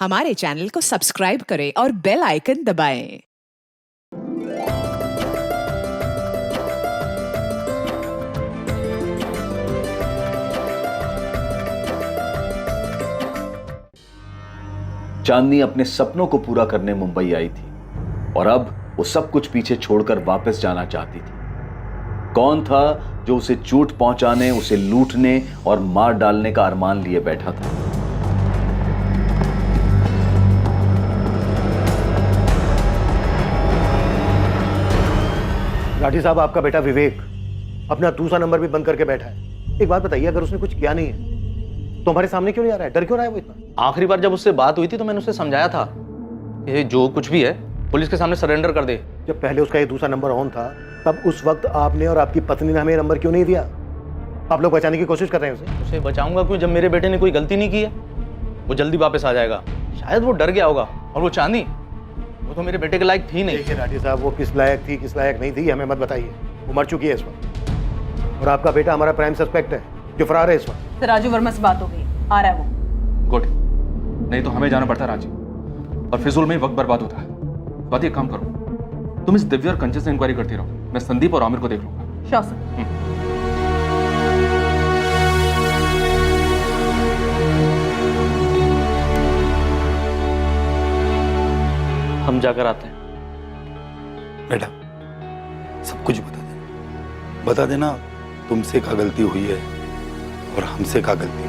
हमारे चैनल को सब्सक्राइब करें और बेल आइकन दबाएं। चांदनी अपने सपनों को पूरा करने मुंबई आई थी और अब वो सब कुछ पीछे छोड़कर वापस जाना चाहती थी। कौन था जो उसे चोट पहुंचाने, उसे लूटने और मार डालने का अरमान लिए बैठा था? राठी साहब, आपका बेटा विवेक अपना दूसरा नंबर भी बंद करके बैठा है। एक बात बताइए, अगर उसने कुछ किया नहीं है तो हमारे सामने क्यों नहीं आ रहा है? डर क्यों रहा है वो इतना? आखिरी बार जब उससे बात हुई थी तो मैंने उसे समझाया था कि जो कुछ भी है पुलिस के सामने सरेंडर कर दे। जब पहले उसका ये दूसरा नंबर ऑन था तब उस वक्त आपने और आपकी पत्नी ने हमें नंबर क्यों नहीं दिया? आप लोग बचाने की कोशिश कर रहे हैं उसे बचाऊंगा क्यों जब मेरे बेटे ने कोई गलती नहीं की है? वो जल्दी वापस आ जाएगा। शायद वो डर गया होगा। और वो चांदी, वो तो मेरे बेटे के लायक थी नहीं। देखिए राठी साहब, वो किस लायक थी किस लायक नहीं थी हमें मत बताइए। वो मर चुकी है इस वक्त और आपका बेटा हमारा प्राइम सस्पेक्ट है जो फरार है इस वक्त। राजू वर्मा से बात हो गई, आ रहा है वो। गुड, नहीं तो हमें जाना पड़ता रांची और फिजूल में ही वक्त बर्बाद होता है। बात एक काम करो, तुम इस दिव्या और कंचन से इंक्वायरी करती रहो, मैं संदीप और आमिर को देख लूंगा। Sure sir. हम जाकर आते हैं। बेटा, सब कुछ बता देना तुमसे क्या गलती हुई है और हमसे क्या गलती है।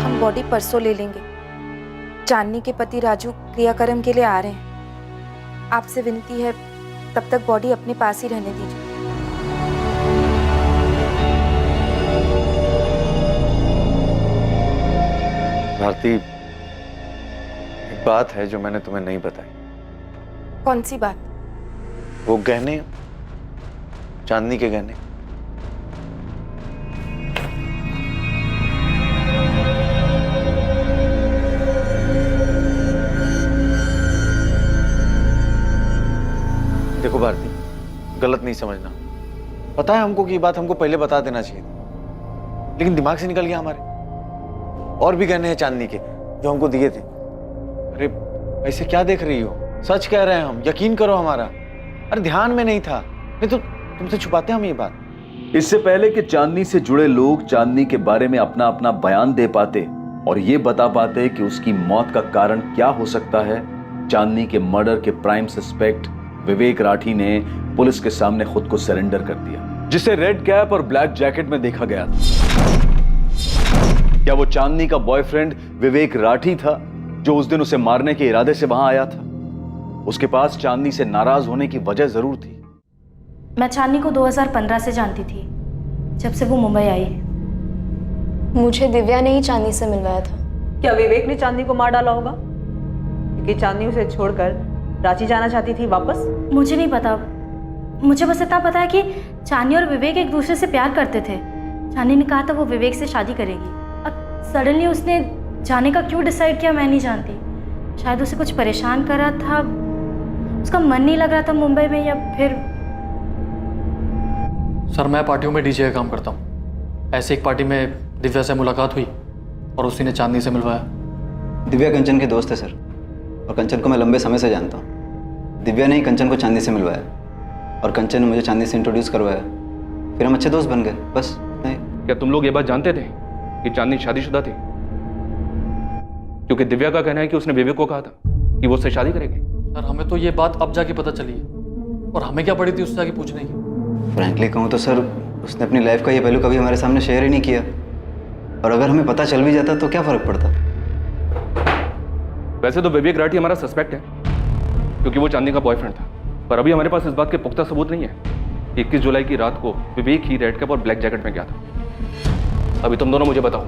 हम बॉडी परसों ले लेंगे। चांदनी के पति राजू क्रियाक्रम के लिए आ रहे हैं। आपसे विनती है तब तक बॉडी अपने पास ही रहने दीजिए। भारती, एक बात है जो मैंने तुम्हें नहीं बताई। कौन सी बात? वो गहने, चांदनी के गहने। देखो भारती, गलत नहीं समझना। पता है हमको कि ये बात हमको पहले बता देना चाहिए था, लेकिन दिमाग से निकल गया हमारे। और भी गहने हैं चांदनी के जो हमको दिए थे। अरे ऐसे क्या देख रही हो? सच कह रहे हैं हम, यकीन करो हमारा। अरे ध्यान में नहीं था, नहीं तो तुमसे छुपाते हम ये बात। इससे पहले कि चांदनी से जुड़े लोग चांदनी के बारे में अपना अपना बयान दे पाते और ये बता पाते कि उसकी मौत का कारण क्या हो सकता है, चांदनी के मर्डर के प्राइम सस्पेक्ट विवेक राठी ने पुलिस के सामने खुद को सरेंडर कर दिया, जिसे रेड कैप और ब्लैक जैकेट में देखा गया था। क्या वो चांदनी का बॉयफ्रेंड विवेक राठी था जो उस दिन उसे मारने के इरादे से वहां आया था? उसके पास चांदनी से नाराज होने की वजह जरूर थी। मैं चांदनी को 2015 से जानती थी, जब से वो मुंबई आई। मुझे दिव्या ने ही चांदनी से मिलवाया था। क्या विवेक ने चांदनी को मार डाला होगा क्योंकि चांदनी उसे छोड़कर रांची जाना चाहती थी वापस? मुझे नहीं पता, मुझे बस इतना पता है कि चांदनी और विवेक एक दूसरे से प्यार करते थे। चांदनी ने कहा था वो विवेक से शादी करेगी। अब सडनली उसने जाने का क्यों डिसाइड किया मैं नहीं जानती। शायद उसे कुछ परेशान कर रहा था, उसका मन नहीं लग रहा था मुंबई में, या फिर। सर, मैं पार्टियों में डीजे का काम करता हूँ। ऐसे एक पार्टी में दिव्या से मुलाकात हुई और उसी ने चांदनी से मिलवाया। दिव्या कंचन के दोस्त है सर, और कंचन को मैं लंबे समय से जानता हूँ। दिव्या ने ही कंचन को चांदनी से मिलवाया और कंचन ने मुझे चांदनी से इंट्रोड्यूस करवाया। फिर हम अच्छे दोस्त बन गए, बस नहीं। क्या तुम लोग ये बात जानते थे कि चांदनी शादीशुदा थी? क्योंकि दिव्या का कहना है कि उसने विवेक को कहा था कि वो उससे शादी करेगी। सर, हमें तो ये बात अब जाके पता चली है और हमें क्या पड़ी थी उससे जाके पूछने की। फ्रैंकली कहूँ तो सर, उसने अपनी लाइफ का ये पहलू कभी हमारे सामने शेयर ही नहीं किया, और अगर हमें पता चल भी जाता तो क्या फ़र्क पड़ता। वैसे तो विवेक राठी हमारा सस्पेक्ट है क्योंकि वो चांदनी का बॉयफ्रेंड था, पर अभी हमारे पास इस बात के पुख्ता सबूत नहीं है कि 21 जुलाई की रात को विवेक ही रेड कैप और ब्लैक जैकेट में गया था। अभी तुम दोनों मुझे बताओ,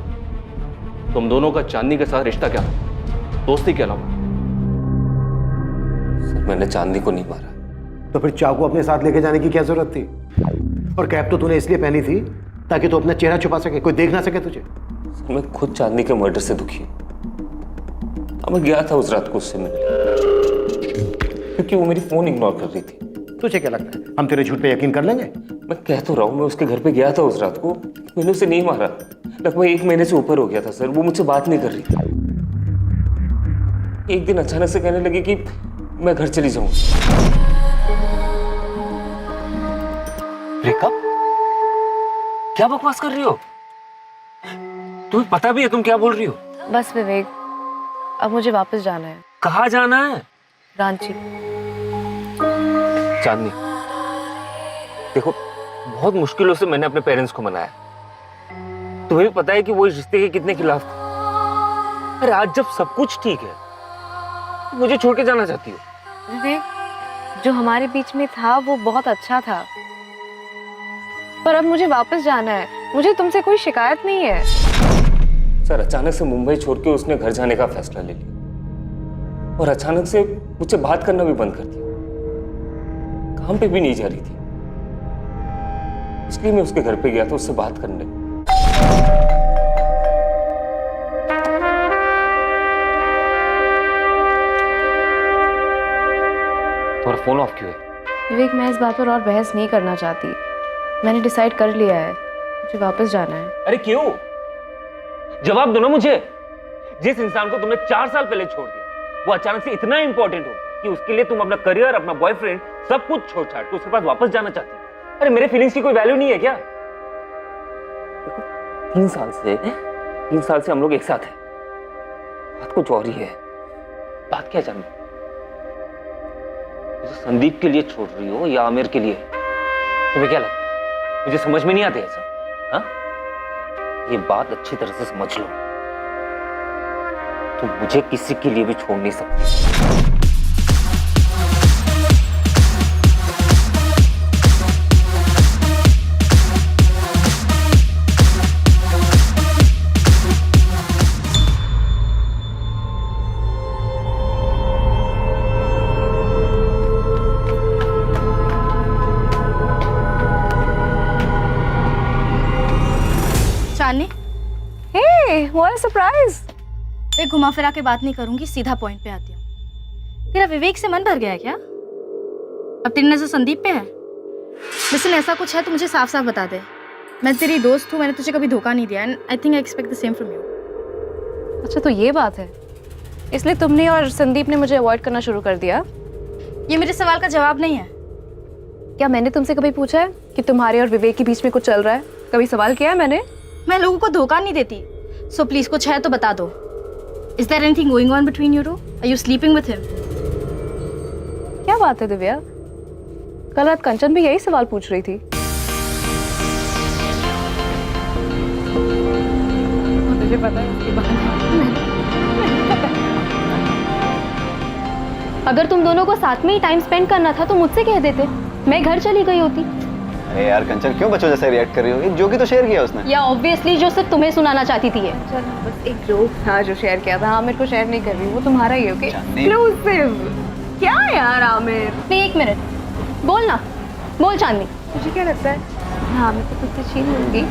तुम दोनों का चांदनी के साथ रिश्ता क्या था, दोस्ती के अलावा? सर, मैंने चांदनी को नहीं मारा। तो फिर चाकू अपने साथ लेके जाने की क्या जरूरत थी? और कैप तो तूने इसलिए पहनी थी ताकि तू अपना चेहरा छुपा सके, कोई देख ना सके तुझे। सर, मैं खुद चांदनी के मर्डर से दुखी हूँ। मैं गया था उस रात को उससे मिलने क्योंकि वो मेरी फोन इग्नोर कर रही थी। तुझे क्या लगता है हम तेरे झूठ पे यकीन कर लेंगे? मैं कह तो रहा हूँ, मैं उसके घर पे गया था उस रात को, मैंने उसे नहीं मारा। लगभग 1 महीने से ऊपर हो गया था सर। वो मुझसे बात नहीं कर रही थी। एक दिन अचानक से कहने लगी कि मैं घर चली जाऊं। ब्रेकअप? क्या बकवास कर रही हो? तुम्हें पता भी है तुम क्या बोल रही हो? बस विवेक, अब मुझे वापस जाना है। कहाँ जाना है? रांची। चांदनी, देखो बहुत मुश्किलों से मैंने अपने पेरेंट्स को मनाया। तुम्हें भी पता है कि वो इस रिश्ते के कितने खिलाफ थे। अरे आज जब सब कुछ ठीक है, मुझे छोड़ के जाना चाहती हो? विवेक, जो हमारे बीच में था वो बहुत अच्छा था, पर अब मुझे वापस जाना है। मुझे तुमसे कोई शिकायत नहीं है। सर, अचानक से मुंबई छोड़ के उसने घर जाने का फैसला ले लिया और अचानक से मुझसे बात करना भी बंद कर दिया। काम पे भी नहीं जा रही थी, इसलिए मैं उसके घर पे गया था उससे बात करने। तुम्हारा फोन ऑफ क्यों है? विवेक, मैं इस बात पर और बहस नहीं करना चाहती। मैंने डिसाइड कर लिया है, मुझे वापस जाना है। अरे क्यों? जवाब दो ना मुझे। जिस इंसान को तुमने 4 साल पहले छोड़ दिया, वो अचानक से इतना इंपॉर्टेंट हो कि उसके लिए तुम अपना करियर, अपना बॉयफ्रेंड, सब कुछ छोड़ छाड़ के उसके पास वापस जाना चाहती हो। अरे मेरे फीलिंग्स की कोई वैल्यू नहीं है क्या? देखो 3 साल से हम लोग एक साथ हैं। बात कुछ और ही है। बात क्या जाननी? तो संदीप के लिए छोड़ रही हो या आमिर के लिए? तुम्हें क्या लगता है? मुझे समझ में नहीं आते ऐसा। हाँ, ये बात अच्छी तरह से समझ लो, तुम मुझे किसी के लिए भी छोड़ नहीं सकती। चांदनी, हे, व्हाट अ सरप्राइज। एक घुमा फिरा के बात नहीं करूंगी, सीधा पॉइंट पे आती हूँ। तेरा विवेक से मन भर गया है क्या? अब तेरी नजर संदीप पे है? लेकिन ऐसा कुछ है तो मुझे साफ साफ बता दे। मैं तेरी दोस्त हूँ, मैंने तुझे कभी धोखा नहीं दिया, and I think I expect the same from you. अच्छा, तो ये बात है, इसलिए तुमने और संदीप ने मुझे अवॉइड करना शुरू कर दिया? ये मेरे सवाल का जवाब नहीं है। क्या मैंने तुमसे कभी पूछा है कि तुम्हारे और विवेक के बीच में कुछ चल रहा है? कभी सवाल किया है मैंने? मैं लोगों को धोखा नहीं देती, सो प्लीज कुछ है तो बता दो। Is there anything going on between you two? Are you sleeping with him? क्या बात है दिव्या? कल रात कंचन भी यही सवाल पूछ रही थी। मुझे पता है उसकी बात। अगर तुम दोनों को साथ में ही टाइम स्पेंड करना था तो मुझसे कह देते, मैं घर चली गई होती। अरे यार कंचन, क्यों बच्चों जैसे रिएक्ट कर रही हो? एक जोक ही तो शेयर किया उसने। या ऑब्वियसली जो सिर्फ तुम्हें सुनाना चाहती थी ये। चल, बस एक जोक था जो शेयर किया था। आमिर को शेयर नहीं कर रही, वो तुम्हारा ही, ओके? एक्सक्लूसिव। क्या यार आमिर? नहीं, 1 मिनट, बोल ना, बोल चांदनी। मुझे क्या लगता है मैं आमिर को तुझसे छीन लूंगी।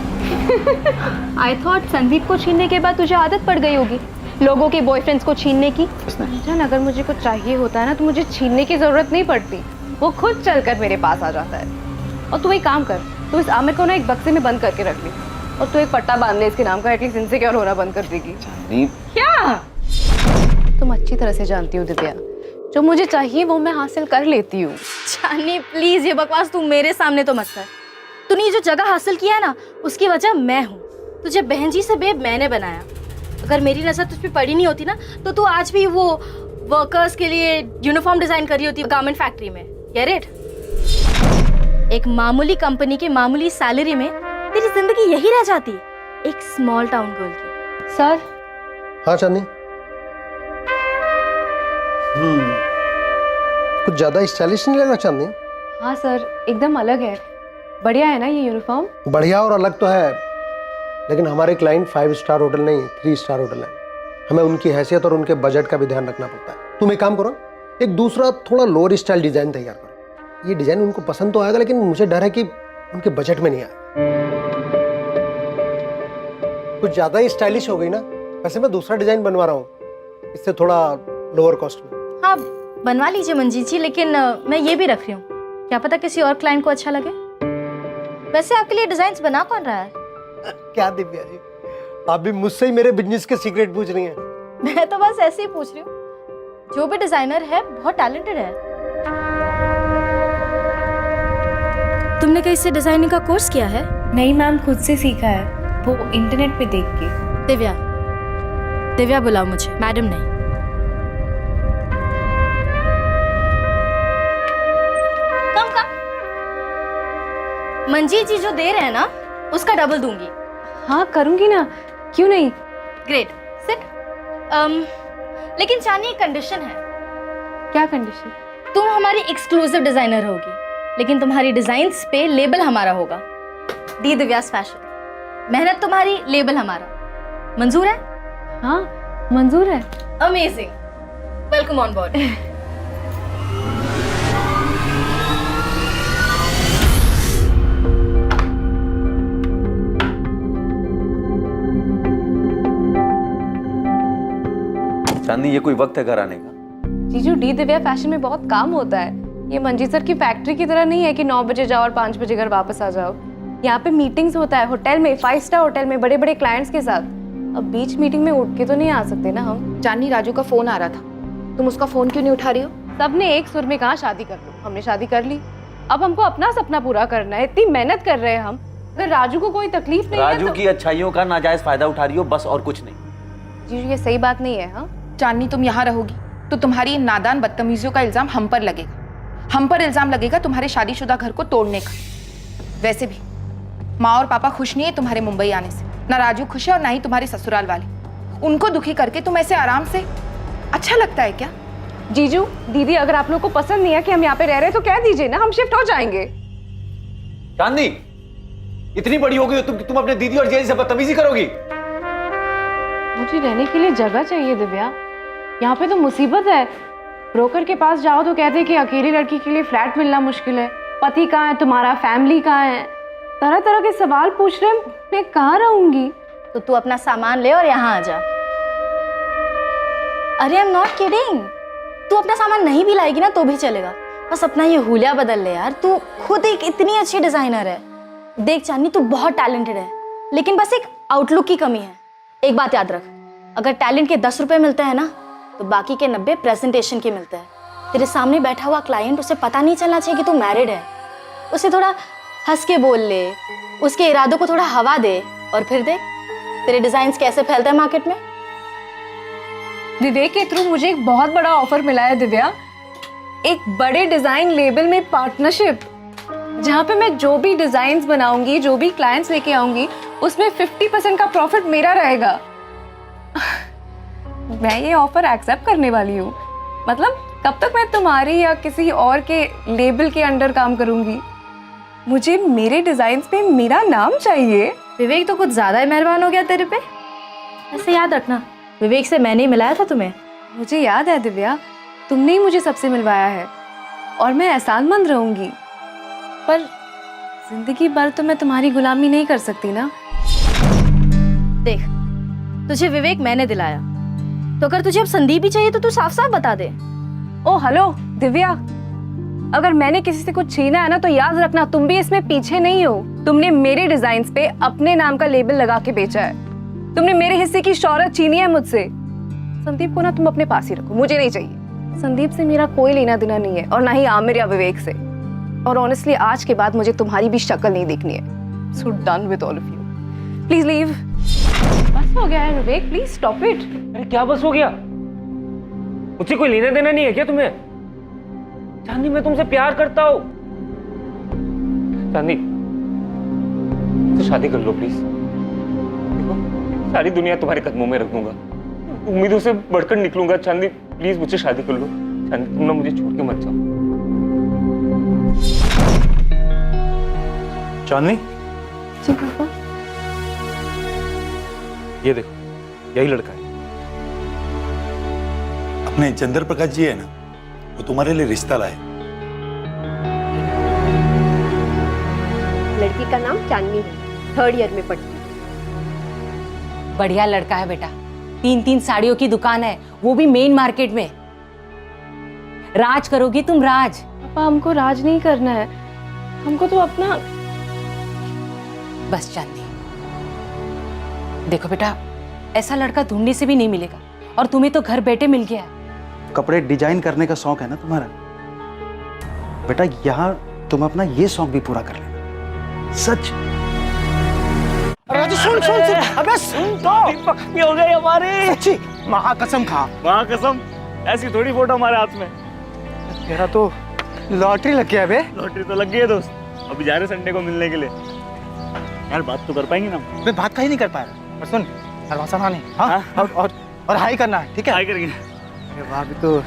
आई थॉट संदीप को छीनने के बाद तुझे आदत पड़ गई होगी लोगों के बॉयफ्रेंड्स को छीनने की। जान, अगर मुझे कुछ चाहिए होता है ना तो मुझे छीनने की जरूरत नहीं पड़ती, वो खुद चलकर मेरे पास आ जाता है। और तू एक काम कर, तू इस आमिर को ना एक बक्से में बंद करके रख ली और तू एक पट्टा बांध ले इसके नाम का, एटलीस्ट इनसिक्योर होना बंद कर देगी। क्या? तुम अच्छी तरह से जानती हो दिव्या, जो मुझे चाहिए वो मैं हासिल कर लेती हूँ। चांदनी प्लीज, ये बकवास तू मेरे सामने तो मत कर। तूने जो जगह हासिल किया है ना, उसकी वजह मैं हूँ। तुझे बहन जी से बेब मैंने बनाया। अगर मेरी नजर तुझ पे पड़ी नहीं होती ना तो तू आज भी वो वर्कर्स के लिए यूनिफॉर्म डिजाइन कर रही होती गारमेंट फैक्ट्री में। Get it? एक मामूली कंपनी के मामूली सैलरी में तेरी जिंदगी यही रह जाती एक स्मॉल टाउन गर्ल की। सर। हाँ चांदनी। कुछ ज्यादा स्टाइलिश नहीं लग रहा चांदनी? हाँ सर, एकदम अलग है। बढ़िया है ना ये यूनिफॉर्म? बढ़िया और अलग तो है, लेकिन हमारे क्लाइंट 5 स्टार होटल नहीं 3 स्टार होटल है। हमें उनकी हैसियत और उनके बजट का भी ध्यान रखना पड़ता है। तुम एक काम करो, एक दूसरा थोड़ा लोअर स्टाइल डिजाइन तैयार करो। ये डिजाइन उनको पसंद तो आएगा, लेकिन मुझे डर है कि उनके बजट में नहीं आएगा। कुछ ज्यादा ही स्टाइलिश हो गई ना। वैसे मैं दूसरा डिजाइन बनवा रहा हूँ, इससे थोड़ा लोअर कॉस्ट में। हाँ बनवा लीजिए मंजीत जी, लेकिन मैं ये भी रख रही हूँ, क्या पता किसी और क्लाइंट को अच्छा लगे। वैसे आपके लिए डिजाइन बना कौन रहा है? क्या दिव्या जी, आप भी मुझसे ही मेरे बिजनेस के सीक्रेट पूछ रही हैं। मैं तो बस ऐसे ही पूछ रही हूँ। जो भी डिजाइनर है बहुत टैलेंटेड है। तुमने कहीं से डिजाइनिंग का कोर्स किया है? नहीं मैम, खुद से सीखा है, वो इंटरनेट पे देख के। दिव्या, दिव्या बुलाओ मुझे, मैडम नहीं। कम कम। मंजीत जी जो दे रहे हैं ना, उसका डबल दूंगी। हाँ करूंगी ना, क्यों नहीं। Great, sit. लेकिन चांदनी एक कंडीशन है। क्या कंडीशन? तुम हमारी एक्सक्लूसिव डिजाइनर होगी, लेकिन तुम्हारी डिजाइन्स पे लेबल हमारा होगा। दी दिव्यास फैशन, मेहनत तुम्हारी, लेबल हमारा। मंजूर है? हाँ मंजूर है। Amazing, welcome on board. Chandni, ये कोई वक्त है घर आने का? जीजू, डी दिव्या फैशन में बहुत काम होता है। ये मंजीत सर की फैक्ट्री की तरह नहीं है कि 9 बजे जाओ और 5 बजे घर वापस आ जाओ। यहाँ पे मीटिंग्स होता है होटल में, 5 स्टार होटल में, बड़े बड़े क्लाइंट्स के साथ। अब बीच मीटिंग में उठ के तो नहीं आ सकते ना हम। चांदनी, राजू का फोन आ रहा था, तुम उसका फोन क्यों नहीं उठा रही हो? सबने एक सुर में कहा शादी कर लो, हमने शादी कर ली। अब हमको अपना सपना पूरा करना है, इतनी मेहनत कर रहे हैं हम। अगर राजू को कोई तकलीफ नहीं है राजू तो... की अच्छाइयों का नाजायज फायदा उठा रही हो, बस और कुछ नहीं। जीजू, ये सही बात नहीं है। हाँ चांदनी, तुम यहाँ रहोगी तो तुम्हारी इन नादान बदतमीजियों का इल्जाम हम पर लगेगा। हम पर इल्जाम लगेगा तुम्हारे शादीशुदा घर को तोड़ने का। वैसे भी माँ और पापा खुश नहीं है तुम्हारे मुंबई आने से। ना राजू खुश है और ना ही तुम्हारे ससुराल वाले। उनको दुखी करके तुम ऐसे आराम से, अच्छा लगता है क्या? जीजू, दीदी, अगर आप लोग को पसंद नहीं है कि हम यहाँ पे रह रहे हैं तो कह दीजिए ना, हम शिफ्ट हो जाएंगे। चांदनी, इतनी बड़ी हो गई हो तुम अपने दीदी और जीजा से बदतमीजी करोगी? मुझे रहने के लिए जगह चाहिए दिव्या। यहाँ पे तो मुसीबत है। ब्रोकर के पास जाओ तो कहते हैं कि अकेली लड़की के लिए फ्लैट मिलना मुश्किल है। पति कहाँ है तुम्हारा, फैमिली कहाँ है, तरह तरह के सवाल पूछ रहे हैं। मैं कहाँ रहूंगी? तो तू अपना सामान ले और यहाँ आ जा। अरे आई एम नॉट किडिंग। तू अपना सामान नहीं भी लाएगी ना तो भी चलेगा, बस अपना ये हुलिया बदल ले यार। तू खुद एक इतनी अच्छी डिजाइनर है। देख चांदनी, तू बहुत टैलेंटेड है, लेकिन बस एक आउटलुक की कमी है। एक बात याद रख, अगर टैलेंट के 10 रुपए मिलते हैं ना तो बाकी के 90 प्रेजेंटेशन के मिलते हैं। तेरे सामने बैठा हुआ क्लाइंट, उसे पता नहीं चलना चाहिए कि तू मैरिड है। उसे थोड़ा हंस के बोल ले, उसके इरादों को थोड़ा हवा दे, और फिर देख तेरे डिजाइन्स कैसे फैलते हैं मार्केट में। विवेक के थ्रू मुझे एक बहुत बड़ा ऑफर मिला है दिव्या। एक बड़े डिजाइन लेबल में पार्टनरशिप, जहाँ पे मैं जो भी डिजाइन्स बनाऊंगी, जो भी क्लाइंट्स लेके आऊंगी, उसमें 50% का प्रॉफिट मेरा रहेगा। मैं ये ऑफर एक्सेप्ट करने वाली हूँ। मतलब कब तक मैं तुम्हारी या किसी और के लेबल के अंडर काम करूंगी? मुझे मेरे डिजाइन्स पे मेरा नाम चाहिए। विवेक तो कुछ ज्यादा ही मेहरबान हो गया तेरे पे। ऐसे याद रखना, विवेक से मैंने ही मिलाया था तुम्हें। मुझे याद है दिव्या, तुमने ही मुझे सबसे मिलवाया है और मैं एहसानमंद रहूंगी। पर जिंदगी भर तो मैं तुम्हारी गुलामी नहीं कर सकती ना। देख, तुझे विवेक मैंने दिलाया, तो अगर तुझे अब संदीप ही चाहिए तो तू साफ साफ बता दे। ओ हेलो दिव्या, अगर मैंने किसी से कुछ छीना है ना तो याद रखना तुम भी इसमें पीछे नहीं हो। तुमने मेरे डिजाइन्स पे अपने नाम का लेबल लगा के बेचा है। तुमने मेरे हिस्से की शौहरत छीनी है मुझसे। संदीप को ना तुम अपने पास ही रखो, मुझे नहीं चाहिए। संदीप से मेरा कोई लेना देना नहीं है, और ना ही आमिर या विवेक से। और ऑनेस्टली आज के बाद मुझे तुम्हारी भी शक्ल नहीं देखनी है। So done with all of you, please leave. बस हो गया है विवेक, प्लीज स्टॉप इट। अरे क्या बस हो गया? मुझसे कोई लेना देना नहीं है क्या तुम्हें? चांदनी, मैं तुमसे प्यार करता हूँ। चांदनी, तो शादी कर लो प्लीज। देखो, सारी दुनिया तुम्हारे कदमों में रख दूंगा, उम्मीदों से बढ़कर निकलूंगा। चांदनी प्लीज मुझसे शादी कर लो। चांदनी, तुम ना मुझे छोड़ के मत जाओ। चांदनी, जी पापा। ये देखो, यही लड़का है। अपने चंद्र प्रकाश जी है ना, वो तुम्हारे लिए रिश्ता लाए। लड़की का नाम चांदनी है, 3rd ईयर में पढ़ती है। बढ़िया लड़का है बेटा। 3-3 साड़ियों की दुकान है, वो भी मेन मार्केट में। राज करोगी तुम, राज। पापा, हमको राज नहीं करना है, हमको तो अपना। बस चांदनी, देखो बेटा, ऐसा लड़का ढूंढने से भी नहीं मिलेगा, और तुम्हें तो घर बैठे मिल गया। कपड़े डिजाइन करने का शौक है ना तुम्हारा, बेटा यहाँ तुम अपना ये शौक भी पूरा कर लेना। सच। राजू सुन सुन सुन, अबे सुन तो। पक्की हो गई हमारी। सच्ची? महाकसम खा। महाकसम, ऐसी थोड़ी फोटो हमारे हाथ में। तेरा तो लॉटरी लग गया बे। लॉटरी तो लग गई है दोस्त, अभी जा रहे संडे को मिलने के लिए। यार बात तो कर पाएंगे ना? मैं बात का ही नहीं कर पा रहा, पर सुन दरवाजा ना नहीं, हाँ? और हाई करना है, ठीक है? हाई करेंगे। अरे भाभी तो,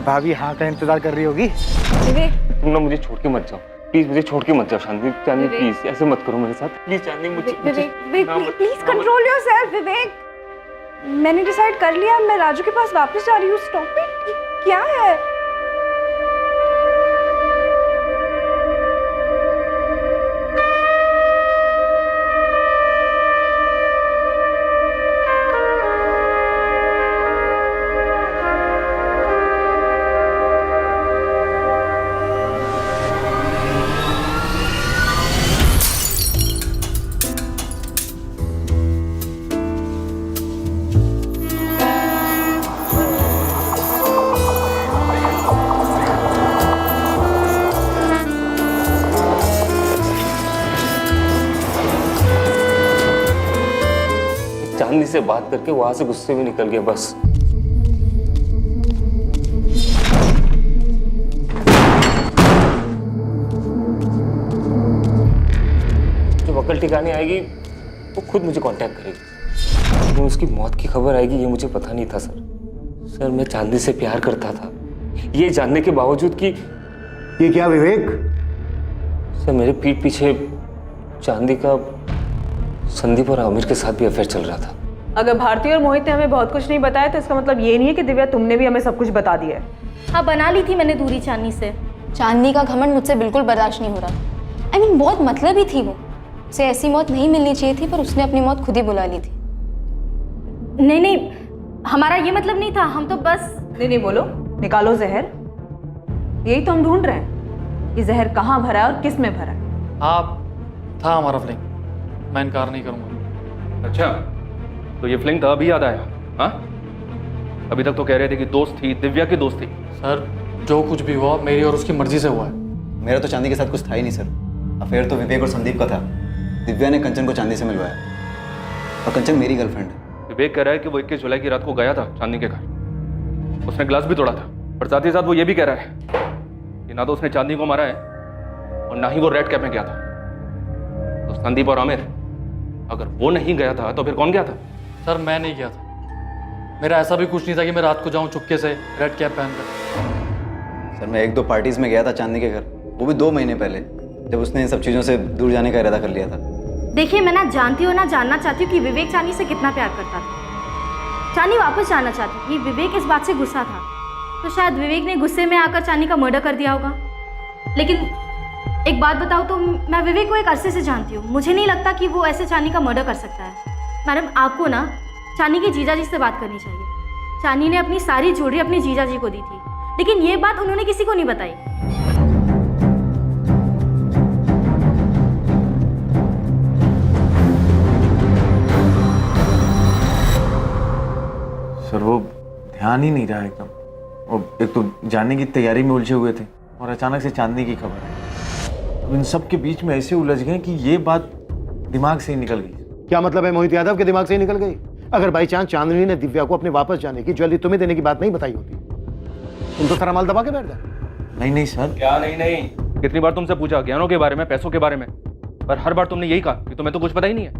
भाभी हाँ का इंतजार कर रही होगी। तुम ना मुझे छोड़ के मत जाओ प्लीज, मुझे छोड़ के मत जाओ चांदनी। चांदनी प्लीज ऐसे मत करो मेरे साथ प्लीज। चांदनी मुझे प्लीज कंट्रोल योरसेल्फ विवेक। मैंने डिसाइड कर लिया, मैं राजू के पास वापस जा रही हूँ। Stop it. क्या है? चांदनी से बात करके वहां से गुस्से में निकल गया बस। जब अकल ठिकाने आएगी वो खुद मुझे कांटेक्ट करेगी। लेकिन उसकी मौत की खबर आएगी ये मुझे पता नहीं था सर। मैं चांदनी से प्यार करता था, ये जानने के बावजूद कि ये क्या विवेक? सर मेरे पीठ पीछे चांदी का संदीप और आमिर के साथ भी अफेयर चल रहा था। अगर भारती और मोहित ने हमें बहुत कुछ नहीं बताया तो इसका मतलब ये नहीं है कि दिव्या तुमने भी हमें सब कुछ बता दिया है। हाँ, बना ली थी मैंने दूरी चांदनी से। चांदनी का घमंड मुझसे बिल्कुल बर्दाश्त नहीं हो रहा। I mean, बहुत मतलबी थी वो। उसे ऐसी मौत नहीं मिलनी चाहिए थी, पर उसने अपनी मौत खुद ही बुला ली थी। नहीं नहीं, हमारा ये मतलब नहीं था, हम तो बस। नहीं बोलो, निकालो जहर। यही तो हम ढूंढ रहे हैं, ये जहर कहाँ भरा है और किस में भरा है। हाँ, था हमारा फ्लिंग, मैं इनकार नहीं करूंगा। अच्छा, तो ये फ्लिंग था अभी याद आया? हाँ, अभी तक तो कह रहे थे कि दोस्त थी, दिव्या की दोस्त थी। सर जो कुछ भी हुआ मेरी और उसकी मर्जी से हुआ है। मेरा तो चांदी के साथ कुछ था ही नहीं सर। अफेयर तो विवेक और संदीप का था। दिव्या ने कंचन को चांदी से मिलवाया, और कंचन मेरी गर्लफ्रेंड है। विवेक कह रहा है कि वो 21 जुलाई की रात को गया था चांदनी के घर, उसने ग्लास भी तोड़ा था, पर साथ ही साथ वो ये भी कह रहा है कि ना तो उसने चांदनी को मारा है और ना ही वो रेड कैप में गया था। तो संदीप और आमिर, अगर वो नहीं गया था तो फिर कौन गया था? सर मैं नहीं गया था, मेरा ऐसा भी कुछ नहीं था कि मैं रात को जाऊं चुपके से रेड कैप पहनकर। सर मैं 1-2 पार्टीज में गया था चांदनी के घर, वो भी 2 महीने पहले, जब उसने इन सब चीज़ों से दूर जाने का इरादा कर लिया था। देखिए, मैं ना जानती हूँ ना जानना चाहती हूँ कि विवेक चांदनी से कितना प्यार करता था। चांदनी वापस जाना चाहती थी, विवेक इस बात से गुस्सा था, तो शायद विवेक ने गुस्से में आकर चांदनी का मर्डर कर दिया होगा। लेकिन एक बात बताओ तो, मैं विवेक को एक अरसे से जानती हूँ, मुझे नहीं लगता कि वो ऐसे चांदनी का मर्डर कर सकता है। मैडम, आपको ना चांदनी के जीजा जी से बात करनी चाहिए। चांदनी ने अपनी सारी ज्वेलरी अपने जीजा जी को दी थी, लेकिन ये बात उन्होंने किसी को नहीं बताई। सर वो ध्यान ही नहीं रहा एकदम, और एक तो जानने की तैयारी में उलझे हुए थे और अचानक से चांदनी की खबर है। अब इन सब के बीच में ऐसे उलझ गए कि ये बात दिमाग से ही निकल गई। क्या मतलब है मोहित यादव के दिमाग से ही निकल गई? अगर बाई चांस चांदनी ने दिव्या को अपने वापस जाने की ज्वेलरी तुम्हें देने की बात नहीं बताई होती, तुम तो सारा माल दबा के बैठ जाते। नहीं सर। क्या नहीं? कितनी बार तुमसे पूछा ज्ञानों के बारे में, पैसों के बारे में, पर हर बार तुमने यही कहा कि तुम्हें तो कुछ पता ही नहीं है।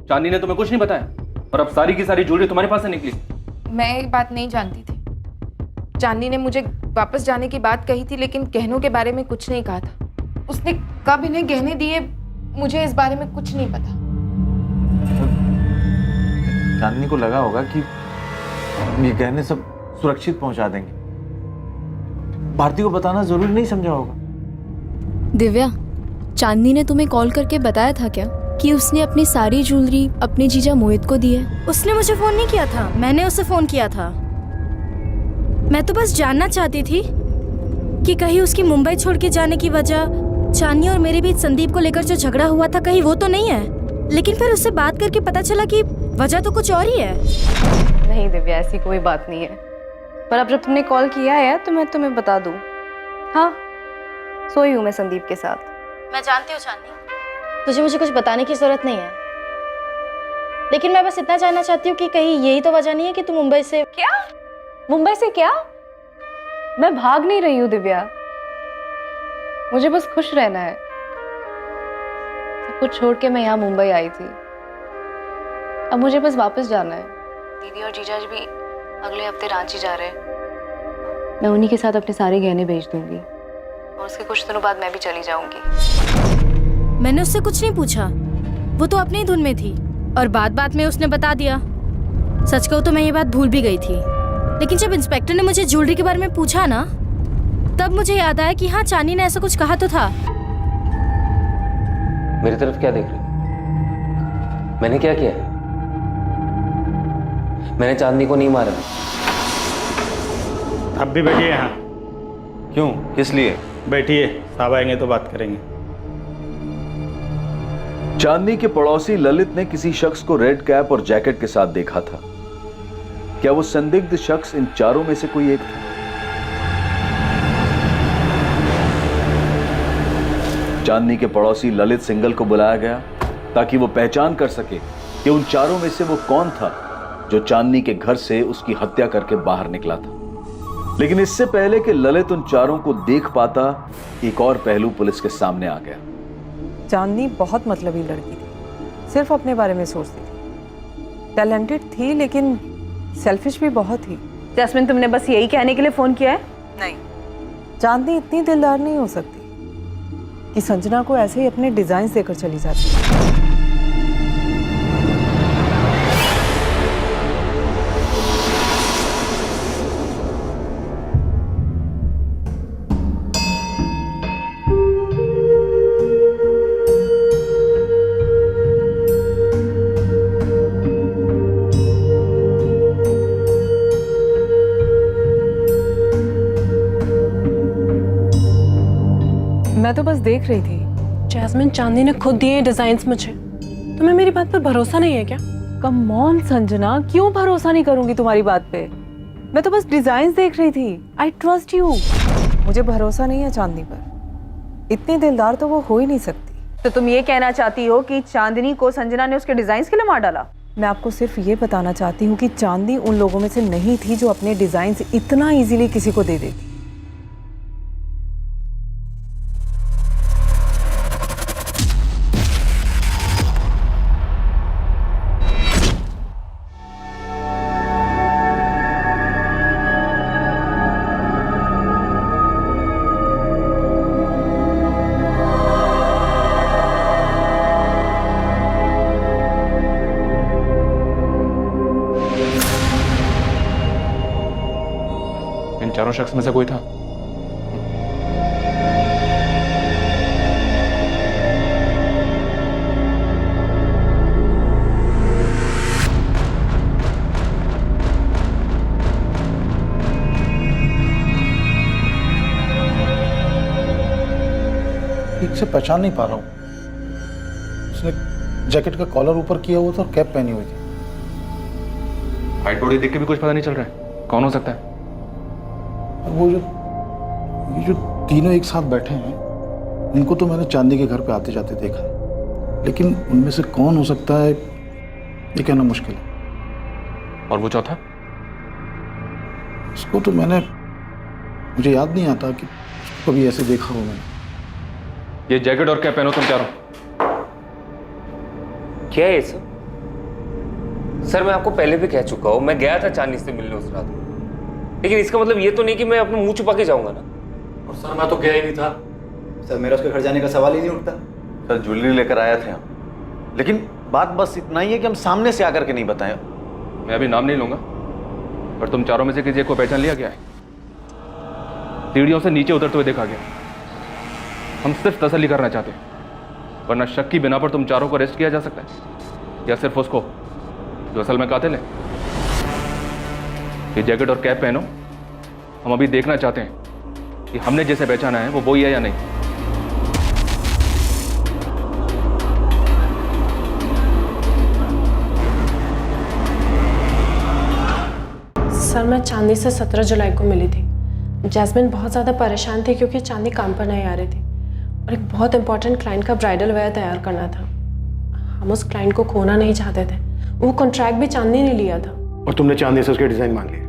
चांदनी ने तुम्हें कुछ नहीं बताया, और अब सारी की सारी ज्वेलरी तुम्हारे पास से निकली। मैं ये बात नहीं जानती थी। चांदनी ने मुझे वापस जाने की बात कही थी, लेकिन गहनों के बारे में कुछ नहीं कहा था। उसने कब इन्हें गहने दिए, मुझे इस बारे में कुछ नहीं पता। चांदनी को लगा होगा कि ये गहने सब सुरक्षित पहुंचा देंगे, भारती को बताना जरूरी नहीं समझा होगा। दिव्या, चांदनी ने तुम्हें कॉल करके बताया था क्या कि उसने अपनी सारी ज्वेलरी अपने जीजा मोहित को दी है? उसने मुझे फोन नहीं किया था, मैंने उसे फोन किया था। मैं तो बस जानना चाहती थी कि कहीं उसकी मुंबई छोड़ के जाने की वजह चांदनी और मेरे बीच संदीप को लेकर जो झगड़ा हुआ था, कहीं वो तो नहीं है। लेकिन फिर उससे बात करके पता चला कि वजह तो कुछ और ही है। नहीं दिव्या, ऐसी कोई बात नहीं है। पर अब जब तुमने कॉल किया है तो मैं तुम्हें बता दूं। हाँ, सोई हूँ मैं संदीप के साथ। मैं जानती हूँ चांदनी, तुझे मुझे कुछ बताने की जरूरत नहीं है, लेकिन मैं बस इतना जानना चाहती हूँ कि कहीं यही तो वजह नहीं है कि तू मुंबई से। क्या? मुंबई से क्या? मैं भाग नहीं रही हूँ दिव्या, मुझे बस खुश रहना है। सब कुछ छोड़ के मैं यहाँ मुंबई आई थी, अब मुझे बस वापस जाना है। दीदी और जीजाजी भी अगले हफ्ते रांची जा रहे हैं। मैं उन्हीं के साथ अपने सारे गहने भेज दूंगी और उसके कुछ दिनों बाद मैं भी चली जाऊंगी। मैंने उससे कुछ नहीं पूछा, वो तो अपनी ही धुन में थी और बात में उसने बता दिया। सच कहूँ तो मैं ये बात भूल भी गई थी, लेकिन जब इंस्पेक्टर ने मुझे ज्वेलरी के बारे में पूछा ना, तब मुझे याद आया कि हाँ, चांदनी ने ऐसा कुछ कहा तो था। मेरी तरफ क्या देख रहे हो? मैंने क्या किया? मैंने चांदनी को नहीं मारा। अब भी बैठिए यहाँ। क्यों, किस लिए? बैठिए, साहब आएंगे तो बात करेंगे। चांदनी के पड़ोसी ललित ने किसी शख्स को रेड कैप और जैकेट के साथ देखा था। क्या वो संदिग्ध शख्स इन चारों में से कोई एक था? चांदनी के पड़ोसी ललित सिंगल को बुलाया गया ताकि वो पहचान कर सके कि उन चारों में से वो कौन था जो चांदनी के घर से उसकी हत्या करके बाहर निकला था। लेकिन इससे पहले कि ललित उन चारों को देख पाता, एक और पहलू पुलिस के सामने आ गया। चांदनी बहुत मतलबी लड़की थी, सिर्फ अपने बारे में सोचती थी। टैलेंटेड थी लेकिन सेल्फिश भी बहुत थी। जैस्मिन, तुमने बस यही कहने के लिए फोन किया है? नहीं, चांदनी इतनी दिलदार नहीं हो सकती कि संजना को ऐसे ही अपने डिजाइन देकर चली जाती। मैं तो बस देख रही थी। जैस्मिन, चांदनी ने खुद दिए डिजाइन्स मुझे। तुम्हें मेरी बात पर भरोसा नहीं है क्या? कम ऑन संजना, क्यों भरोसा नहीं करूंगी तुम्हारी बात पे? मैं तो बस डिजाइन्स देख रही थी। I trust you. मुझे भरोसा नहीं है चांदनी पर। इतनी दिलदार तो वो हो ही नहीं सकती। तो तुम ये कहना चाहती हो कि चांदनी को संजना ने उसके डिजाइन्स के लिए मार डाला? मैं आपको सिर्फ ये बताना चाहती हूँ कि चांदनी उन लोगों में से नहीं थी जो अपने डिजाइन्स इतना इजीली किसी को दे देती। चारों शख्स में से कोई था? ठीक से पहचान नहीं पा रहा हूँ। उसने जैकेट का कॉलर ऊपर किया हुआ था और कैप पहनी हुई थी। हाइट बॉडी देख के भी कुछ पता नहीं चल रहा है कौन हो सकता है। वो ये जो तीनों एक साथ बैठे हैं, उनको तो मैंने चांदनी के घर पे आते जाते देखा, लेकिन उनमें से कौन हो सकता है ये कहना मुश्किल है। और वो चौथा? उसको तो मुझे याद नहीं आता कि कभी ऐसे देखा हो मैंने। ये जैकेट और कैप पहनो तुम चारों। क्या है सर? सर, मैं आपको पहले भी कह चुका हूं, मैं गया था चांदनी से मिलने उस रात, लेकिन इसका मतलब ये तो नहीं कि मैं अपना मुंह छुपा के जाऊंगा ना। और सर, मैं तो गया ही नहीं था। सर, मेरा उसके घर जाने का सवाल ही नहीं उठता। सर, ज्वेलरी लेकर आया थे हम, लेकिन बात बस इतना ही है कि हम सामने से आकर के नहीं बताएं। मैं अभी नाम नहीं लूंगा, पर तुम चारों में से किसी एक को पहचान लिया गया है। सीढ़ियों से नीचे उतरते हुए देखा गया। हम सिर्फ तसल्ली करना चाहते हैं, वरना शक की बिना पर तुम चारों को अरेस्ट किया जा सकता है, या सिर्फ उसको जो असल में कातिल है। ये जैकेट और कैप पहनो। हम अभी देखना चाहते हैं कि हमने जैसे पहचाना है वो वही है या नहीं। सर मैं चांदनी से 17 जुलाई को मिली थी। जैस्मिन बहुत ज़्यादा परेशान थी क्योंकि चांदनी काम पर नहीं आ रही थी और एक बहुत इंपॉर्टेंट क्लाइंट का ब्राइडल वेयर तैयार करना था। हम उस क्लाइंट को खोना नहीं चाहते थे। वो कॉन्ट्रैक्ट भी चांदनी ने लिया था। और तुमने चांदनी से उसके डिज़ाइन मांग लिए?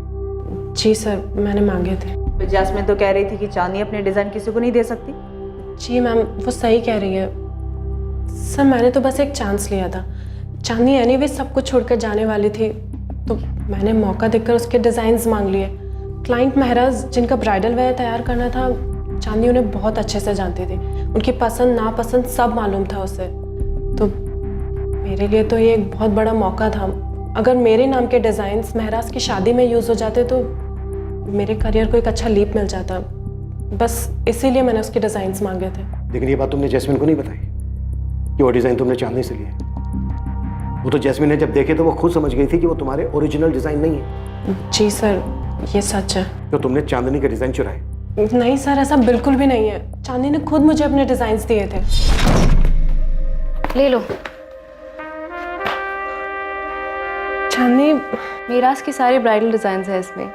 जी सर, मैंने मांगे थे। जैस्मिन तो कह रही थी कि चांदनी अपने डिज़ाइन किसी को नहीं दे सकती। जी मैम, वो सही कह रही है। सर मैंने तो बस एक चांस लिया था। चांदनी एनीवे सब कुछ छोड़कर जाने वाली थी, तो मैंने मौका देखकर उसके डिज़ाइंस मांग लिए। क्लाइंट महराज जिनका ब्राइडल वेयर तैयार करना था, चांदनी उन्हें बहुत अच्छे से जानती थी। उनकी पसंद नापसंद सब मालूम था उसे। तो मेरे लिए तो ये एक बहुत बड़ा मौका था। अगर मेरे नाम के डिज़ाइंस महराज की शादी में यूज़ हो जाते तो मेरे करियर को एक अच्छा लीप मिल जाता। बस इसीलिए मैंने उसके डिज़ाइंस मांगे थे। लेकिन ये बात तुमने जैस्मिन को नहीं बताई कि वो डिज़ाइन तुमने चांदनी से लिए। वो तो जैस्मिन ने जब देखे तो वो खुद समझ गई थी कि वो तुम्हारे ओरिजिनल डिज़ाइन नहीं है। जी सर, ये सच है। तो तुमने चांदनी के डिज़ाइन चुराए? नहीं सर, ऐसा बिल्कुल भी नहीं है। चांदनी ने खुद मुझे अपने डिज़ाइंस दिए थे। ले लो। चांदनी, मीराज की सारी ब्राइडल डिज़ाइंस है इसमें,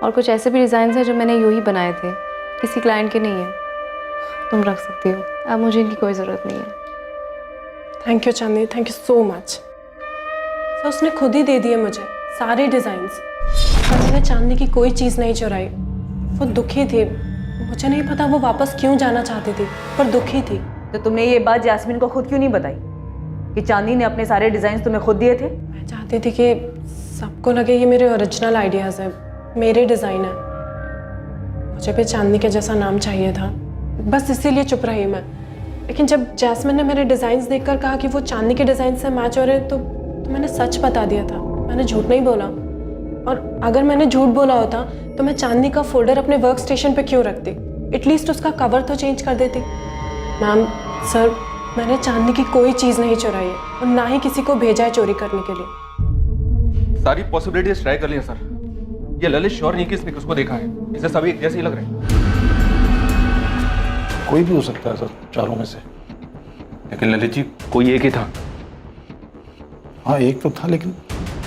और कुछ ऐसे भी डिज़ाइंस हैं जो मैंने यूं ही बनाए थे, किसी क्लाइंट के नहीं है। तुम रख सकती हो, अब मुझे इनकी कोई ज़रूरत नहीं है। Thank you Chandni, thank you so much. Sir उसने खुद ही दे दिए मुझे सारे डिज़ाइंस। मैंने चांदनी की कोई चीज़ नहीं चुराई। वो दुखी थी, मुझे नहीं पता वो वापस क्यों जाना चाहती थी, पर दुखी थी। तो तुमने ये बात जैस्मिन को खुद क्यों नहीं बताई कि चांदनी ने अपने सारे डिज़ाइंस तुम्हें खुद दिए थे? मैं चाहती थी कि सबको लगे ये मेरे ओरिजिनल आइडियाज़ हैं, मेरे डिज़ाइन है। मुझे भी चांदनी के जैसा नाम चाहिए था, बस इसीलिए चुप रही मैं। लेकिन जब जैस्मिन ने मेरे डिज़ाइंस देखकर कहा कि वो चांदनी के डिज़ाइन से मैच हो रहे तो मैंने सच बता दिया था। मैंने झूठ नहीं बोला। और अगर मैंने झूठ बोला होता तो मैं चांदनी का फोल्डर अपने वर्क स्टेशन पर क्यों रखती? एटलीस्ट उसका कवर तो चेंज कर देती। मैम, सर, मैंने चांदनी की कोई चीज़ नहीं चुराई है और ना ही किसी को भेजा है चोरी करने के लिए। सारी पॉसिबिलिटीज ट्राई कर लिया सर। ये ललित श्योर नहीं कि इसने किसको देखा है। इसे सभी एक जैसे ही लग रहे हैं। कोई भी हो सकता है सर, चारों में से। लेकिन ललित जी, कोई एक ही था। हाँ, एक तो था, लेकिन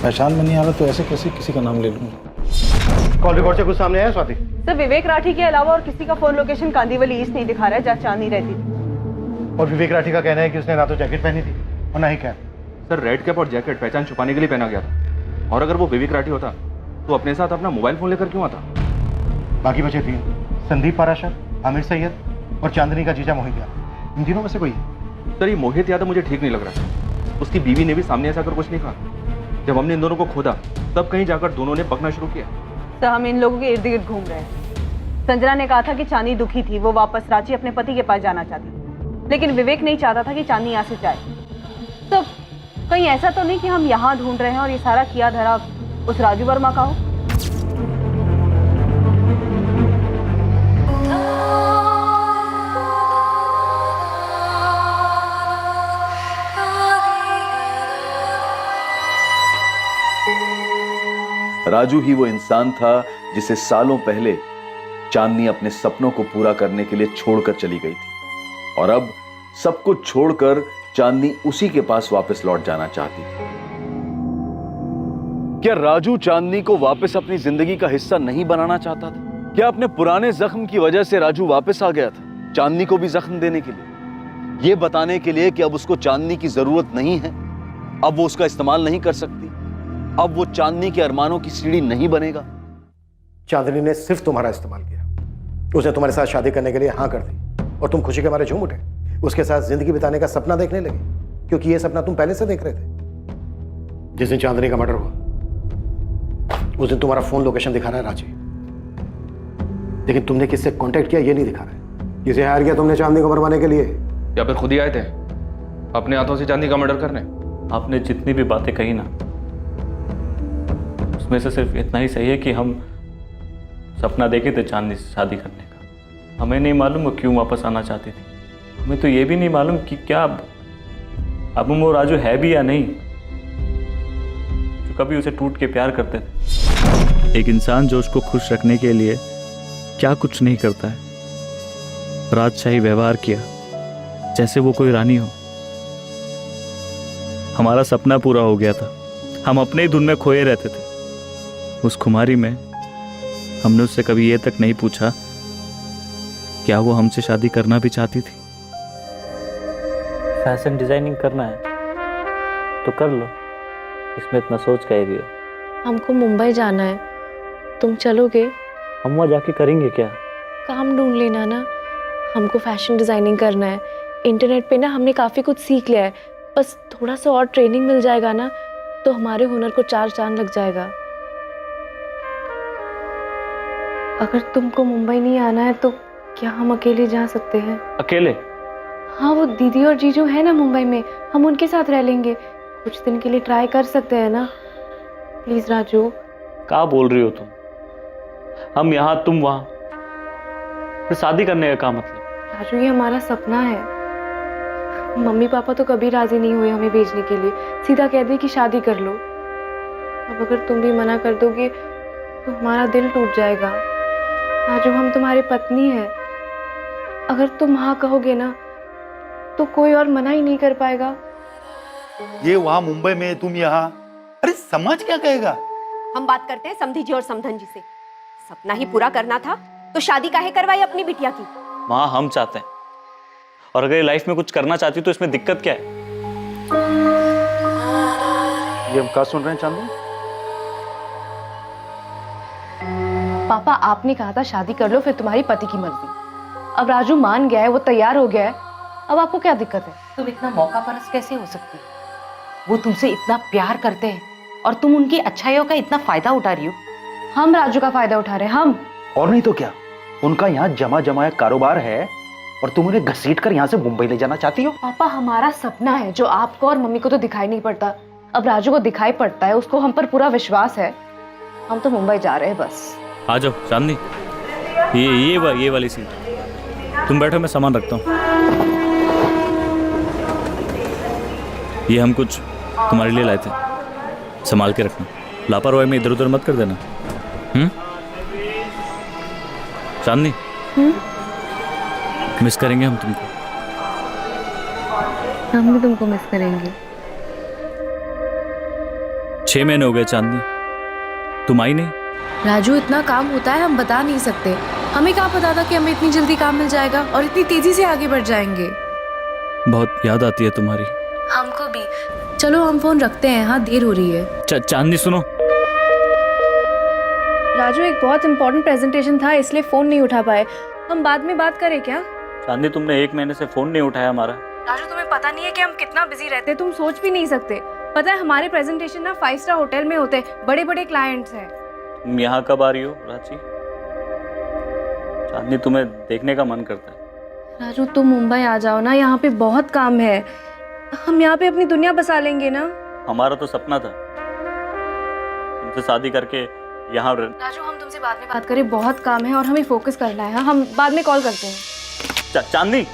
पहचान में नहीं आ रहा तो ऐसे कैसे किसी का नाम ले लूँगा? कॉल रिकॉर्ड से कुछ सामने आया स्वाति? सर विवेक राठी के अलावा और किसी का फोन लोकेशन कांदीवली ईस्ट नहीं दिखा रहा है जहाँ चांदनी रहती थी। और विवेक राठी का कहना है कि उसने ना तो जैकेट पहनी थी और ना ही कैप। सर रेड कैप और जैकेट पहचान छुपाने के लिए पहना गया था, और अगर वो विवेक राठी होता तो अपने साथ अपना मोबाइल फोन लेकर क्यों आता? बाकी बचे 3, संदीप पाराशर, आमिर सैयद और चांदनी का जीजा मोहित यादव। इन तीनों में से कोई है? सर ये मोहित यादव मुझे ठीक नहीं लग रहा। उसकी बीवी ने भी सामने ऐसा कर कुछ नहीं कहा। जब हमने इन दोनों को खोदा तब कहीं जाकर दोनों ने बकना शुरू किया। सर हम इन लोगों के इर्द गिर्द घूम रहे हैं। संजना ने कहा था कि चांदनी दुखी थी, वो वापस रांची अपने पति के पास जाना चाहती थी, लेकिन विवेक नहीं चाहता था कि चांदनी यहाँ से जाए। तो कहीं ऐसा तो नहीं कि हम यहाँ ढूंढ रहे हैं और ये सारा किया धरा उस राजू वर्मा का हो? राजू ही वो इंसान था जिसे सालों पहले चांदनी अपने सपनों को पूरा करने के लिए छोड़कर चली गई थी, और अब सब कुछ छोड़कर चांदनी उसी के पास वापस लौट जाना चाहती थी। क्या राजू चांदनी को वापस अपनी जिंदगी का हिस्सा नहीं बनाना चाहता था? क्या अपने पुराने जख्म की वजह से राजू वापस आ गया था चांदनी को भी जख्म देने के लिए, ये बताने के लिए कि अब उसको चांदनी की जरूरत नहीं है, अब वो उसका इस्तेमाल नहीं कर सकती, अब वो चांदनी के अरमानों की सीढ़ी नहीं बनेगा? चांदनी ने सिर्फ तुम्हारा इस्तेमाल किया। उसने तुम्हारे साथ शादी करने के लिए हाँ कर दी और तुम खुशी के मारे झूम उठे। उसके साथ जिंदगी बिताने का सपना देखने लगे, क्योंकि ये सपना तुम पहले से देख रहे थे। जिस दिन चांदनी का मर्डर हुआ उस दिन तुम्हारा फोन लोकेशन दिखा रहा है रांची, लेकिन तुमने किससे कांटेक्ट किया ये नहीं दिखा रहा है। किसे हायर किया तुमने चांदनी को मरवाने के लिए? या फिर खुद ही आए थे अपने हाथों से चांदनी का मर्डर करने? आपने जितनी भी बातें कही ना, उसमें से सिर्फ इतना ही सही है कि हम सपना देखे थे चांदनी से शादी करने का। हमें नहीं मालूम वो क्यों वापस आना चाहती थी। हमें तो ये भी नहीं मालूम कि क्या अब वो राजू है भी या नहीं, जो कभी उसे टूट के प्यार करते थे। एक इंसान जो उसको खुश रखने के लिए क्या कुछ नहीं करता है। राजशाही व्यवहार किया जैसे वो कोई रानी हो। हमारा सपना पूरा हो गया था, हम अपने ही धुन में खोए रहते थे। उस खुमारी में हमने उससे कभी ये तक नहीं पूछा क्या वो हमसे शादी करना भी चाहती थी। फैशन डिजाइनिंग करना है तो कर लो, इसमें इतना सोच कह रही हो। हमको मुंबई जाना है, तुम चलोगे? हम वहाँ जाके करेंगे क्या? काम ढूंढ लेना ना। हमको फैशन डिजाइनिंग करना है। इंटरनेट पे ना हमने काफ़ी कुछ सीख लिया है, बस थोड़ा सा और ट्रेनिंग मिल जाएगा ना तो हमारे हुनर को 4 चांद लग जाएगा। अगर तुमको मुंबई नहीं आना है तो क्या हम अकेले जा सकते हैं? अकेले? हाँ, वो दीदी और जीजू है ना मुंबई में, हम उनके साथ रह लेंगे। कुछ दिन के लिए ट्राई कर सकते हैं ना? प्लीज राजू। क्या बोल रही हो तुम? हम यहाँ तुम वहाँ, फिर शादी करने का क्या मतलब? राजू, ये हमारा सपना है। मम्मी पापा तो कभी राजी नहीं हुए हमें भेजने के लिए, सीधा कह दिए कि शादी कर लो। अब अगर तुम भी मना कर दोगे तो हमारा दिल टूट जाएगा। राजू, हम तुम्हारी पत्नी है, अगर तुम हाँ कहोगे ना तो कोई और मना ही नहीं कर पाएगा। ये वहां मुंबई में, तुम यहाँ, अरे समाज क्या कहेगा? हम बात करते हैं समधी जी और समधन जी से। सपना ही पूरा करना था तो शादी काहे करवाई अपनी बिटिया की? वहाँ हम चाहते हैं, और अगर लाइफ में कुछ करना चाहती तो इसमें दिक्कत क्या है? ये हम क्या सुन रहे हैं चांदनी? पापा, आपने कहा था शादी कर लो फिर तुम्हारी पति की मर्जी। अब राजू मान गया है, वो तैयार हो गया है, अब आपको क्या दिक्कत है? तुम इतना मौका परस्त कैसे हो सकती हो? वो तुमसे इतना प्यार करते हैं और तुम उनकी अच्छाइयों का इतना फायदा उठा रही हो। हम राजू का फायदा उठा रहे हैं, हम। और नहीं तो क्या, उनका यहाँ जमा जमाया कारोबार है और तुम उन्हें घसीट कर यहाँ से मुंबई ले जाना चाहती हो? पापा, हमारा सपना है जो आपको और मम्मी को तो दिखाई नहीं पड़ता, अब राजू को दिखाई पड़ता है, उसको हम पर पूरा विश्वास है। हम तो मुंबई जा रहे हैं बस। आ जाओ चांदनी, ये वाली सीट। तुम बैठो, मैं सामान रखता हूँ। ये हम कुछ तुम्हारे लिए लाए थे, संभाल के रखना, लापरवाही में इधर उधर मत कर देना। चांदनी, मिस करेंगे हम तुमको। हम भी तुमको मिस करेंगे। 6 महीने हो गए चांदनी, तुम आई नहीं। राजू, इतना काम होता है हम बता नहीं सकते। हमें क्या पता था कि हमें इतनी जल्दी काम मिल जाएगा और इतनी तेजी से आगे बढ़ जाएंगे। बहुत याद आती है तुम्हारी। हमको भी। चलो हम फोन रखते हैं, हाँ देर हो रही है। चांदनी सुनो। राजू, एक बहुत इंपॉर्टेंट प्रेजेंटेशन था इसलिए फोन नहीं उठा पाए, हम बाद में बात करें क्या? चांदनी, तुमने 1 महीने से फोन नहीं उठाया हमारा। राजू, तुम्हें पता नहीं है कि हम कितना बिजी रहते हैं, तुम सोच भी नहीं सकते। पता है हमारे प्रेजेंटेशन ना 5 स्टार होटल में होते हैं, बड़े बड़े क्लाइंट्स हैं। तुम यहाँ कब आ रही हो रांची? चांदनी, तुम्हें देखने का मन करता है। राजू, तुम मुंबई आ जाओ ना, यहाँ पे बहुत काम है, हम यहाँ पे अपनी दुनिया बसा लेंगे ना। हमारा तो सपना था तुमसे शादी करके यहाँ। राजू, हम तुमसे बाद में बात करें, बहुत काम है और हमें फोकस करना है, हम बाद में कॉल करते हैं। चांदनी,